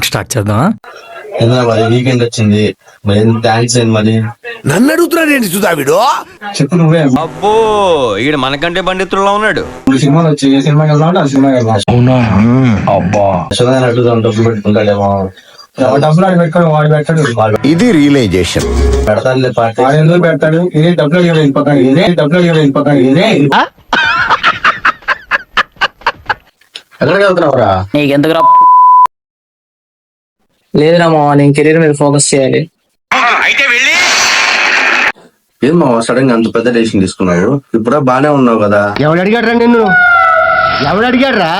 Topic start చేద్దాం. ఏదైనా మరి వీకెండ్ వచ్చింది, మరి థ్యాంక్స్ ఏంటి మరి? నన్ను అడుగుతున్నాడు ఏంటి సుధావిడు? చెప్పు నువ్వే. అబ్బో ఈడు మనకంటే పండితుల్లో ఉన్నాడు. ఇప్పుడు సినిమాలు వచ్చి ఏ సినిమాకి వెళ్దాం ఆ సినిమాకి వెళ్దాం. అబ్బా యశోదాన్ని అడుగుదాం, డబ్బులు పెట్టుకుంటాడేమో. డబ్బులు ఆడి పెట్టుకోవడం వాడు పెట్టాడు. ఇది రియలైజేషన్. పెడతాడులే పార్టీ. వాడు ఎందుకు పెడతాడు? ఇదే డబ్బులు వెళ్ళిపోతాడు. ఎక్కడికి వెళ్తున్నావురా? నీకెందుకు లేదురా మావా, నేను కెరీర్ మీద ఫోకస్ చేయాలి. ఏం మా సడన్ గా అంత పెద్ద డెసిషన్ తీసుకున్నావు? ఇప్పుడు బానే ఉన్నావు కదా. ఎవడు అడిగాడు రా నిన్ను? ఎవడు అడిగాడు రా?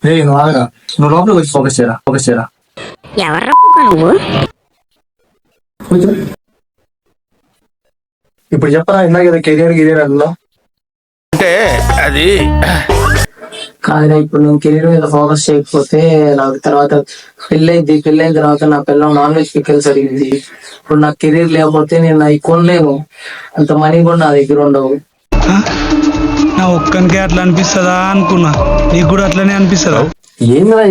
నువ్వు ఆగరా, నువ్వు లోపల వచ్చి ఫోకస్ చేయరా. ఎవర్రా నువ్వు? ఇప్పుడు చెప్పరా, ఇందాక కెరీర్ అన్నా అంటే అది కాదురా, ఇప్పుడు నేను కెరీర్ మీద ఫోకస్ చేయకపోతే నాకు తర్వాత పెళ్ళైన తర్వాత నా పిల్లలు నాన్ వెజ్ పిక్కల్స్ అడిగింది. ఇప్పుడు నాకు కెరీర్ లేకపోతే నేను అవి కొనలేను, అంత మనీ కూడా నా దగ్గర ఉండవు. నా ఒక్కనికే అట్లా అనిపిస్తుందా అనుకున్నా, నీకు కూడా అట్లనే అనిపిస్తుందా?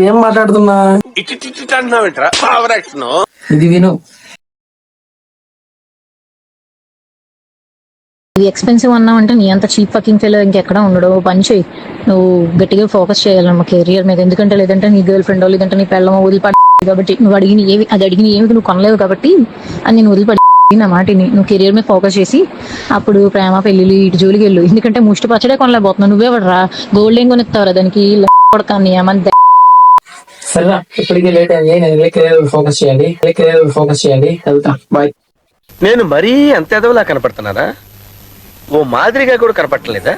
ఏం మాట్లాడుతున్నా? ఇది విను, ఇది ఎక్స్పెన్సివ్ అన్నావంటే నీ అంత చీప్ ఫకింగ్ ఫెలో ఇంకెక్కడ ఉండడు. పని చేయి, నువ్వు గట్టిగా ఫోకస్ చేయాలన్నమా కెరియర్ మీద. ఎందుకంటే లేదంటే నీ గర్ల్ ఫ్రెండ్ లేదంటే నీ పిల్లమో వదిలిపడి కాబట్టి నువ్వు అడిగిన ఏమి నువ్వు కొనలేవు కాబట్టి అది నేను వదిలిపడి నా మాటిని. నువ్వు కెరియర్ మీద ఫోకస్ చేసి అప్పుడు ప్రేమ పెళ్లి ఇటు జోలికి వెళ్ళు. ఎందుకంటే ముష్టి పచ్చడే కొనలేకపోతున్నావు. నువ్వే పడరా, గోల్డ్ ఏం కొనిస్తావురా దానికి? కొడతాను ఏమంత. సరేనా, ఇప్పటికే లేట్ అయింది, నేను కెరీర్ ఫోకస్ చేయాలి. వెళ్తా, బాయ్. నేను మరీ అంత ఎదవలా కనపడుతున్నారా? ఓ మాదిరిగా కూడా కనపడలేదా?